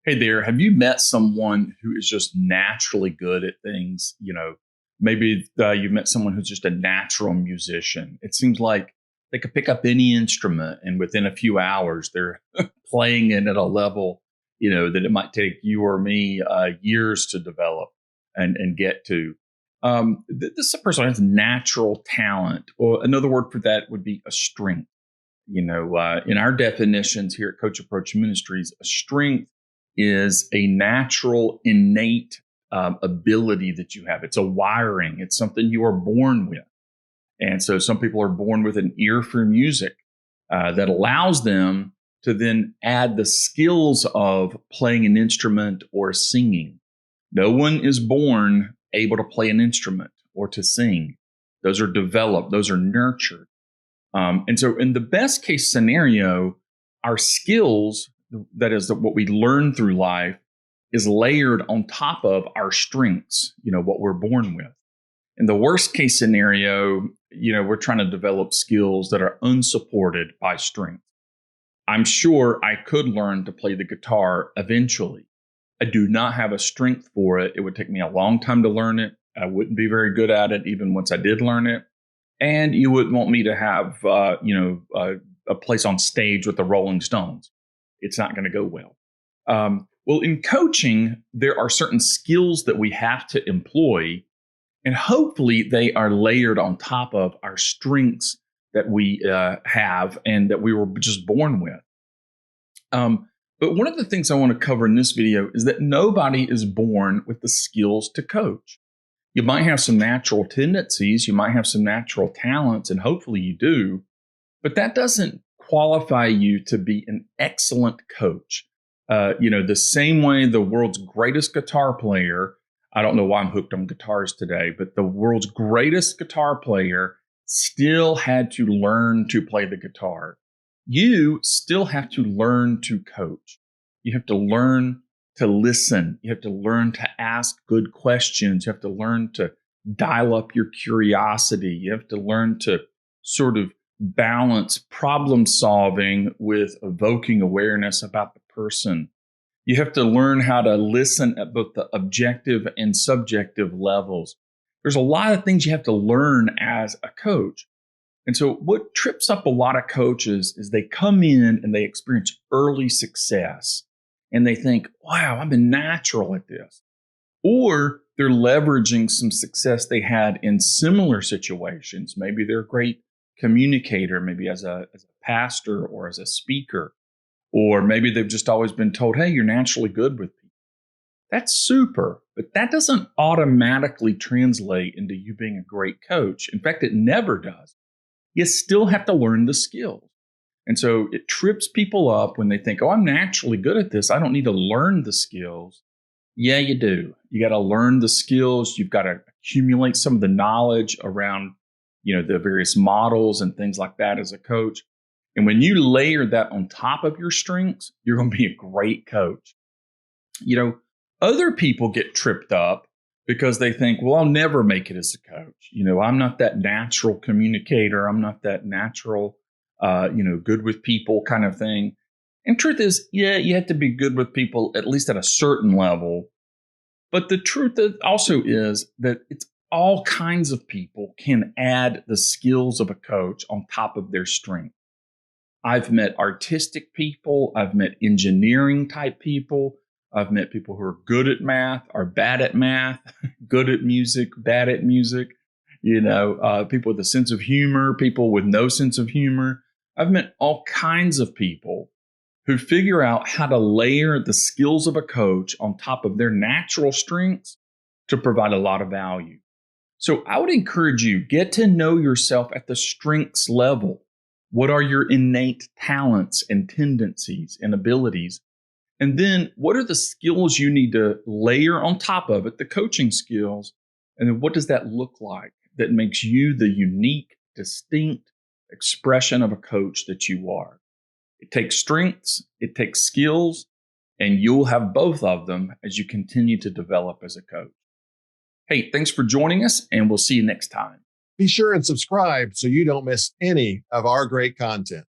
Hey there, have you met someone who is just naturally good at things? Maybe you've met someone who's just a natural musician. It seems like they could pick up any instrument and within a few hours they're playing it at a level, that it might take you or me years to develop and get to. This is a person who has natural talent, or another word for that would be a strength. In our definitions here at Coach Approach Ministries, a strength is a natural, innate ability that you have. It's a wiring. It's something you are born with. And so some people are born with an ear for music that allows them to then add the skills of playing an instrument or singing. No one is born able to play an instrument or to sing. Those are developed. Those are nurtured. And so in the best case scenario, our skills, that is what we learn through life, is layered on top of our strengths, what we're born with. In the worst case scenario, we're trying to develop skills that are unsupported by strength. I'm sure I could learn to play the guitar eventually. I do not have a strength for it. It would take me a long time to learn it. I wouldn't be very good at it even once I did learn it. And you wouldn't want me to have, a place on stage with the Rolling Stones. It's not going to go well. Well, in coaching, there are certain skills that we have to employ, and hopefully they are layered on top of our strengths that we have and that we were just born with. But one of the things I want to cover in this video is that nobody is born with the skills to coach. You might have some natural tendencies, you might have some natural talents, and hopefully you do, but that doesn't qualify you to be an excellent coach. The same way the world's greatest guitar player, I don't know why I'm hooked on guitars today, but the world's greatest guitar player still had to learn to play the guitar. You still have to learn to coach. You have to learn to listen. You have to learn to ask good questions. You have to learn to dial up your curiosity. You have to learn to sort of balance problem solving with evoking awareness about the person. You have to learn how to listen at both the objective and subjective levels. There's a lot of things you have to learn as a coach. And so what trips up a lot of coaches is they come in and they experience early success and they think, wow, I'm a natural at this. Or they're leveraging some success they had in similar situations. Maybe they're a great communicator, maybe as a pastor or as a speaker, or maybe they've just always been told, hey, you're naturally good with people. That's super, but that doesn't automatically translate into you being a great coach. In fact, it never does. You still have to learn the skills. And so it trips people up when they think, oh, I'm naturally good at this. I don't need to learn the skills. Yeah, you do. You got to learn the skills. You've got to accumulate some of the knowledge around, the various models and things like that as a coach. And when you layer that on top of your strengths, you're going to be a great coach. Other people get tripped up because they think, well, I'll never make it as a coach. I'm not that natural communicator. I'm not that natural, good with people kind of thing. And truth is, yeah, you have to be good with people, at least at a certain level. But the truth also is that it's all kinds of people can add the skills of a coach on top of their strength. I've met artistic people. I've met engineering type people. I've met people who are good at math, are bad at math, good at music, bad at music, people with a sense of humor, people with no sense of humor. I've met all kinds of people who figure out how to layer the skills of a coach on top of their natural strengths to provide a lot of value. So I would encourage you, get to know yourself at the strengths level. What are your innate talents and tendencies and abilities? And then what are the skills you need to layer on top of it, the coaching skills? And then what does that look like that makes you the unique, distinct expression of a coach that you are? It takes strengths, it takes skills, and you'll have both of them as you continue to develop as a coach. Hey, thanks for joining us, and we'll see you next time. Be sure and subscribe so you don't miss any of our great content.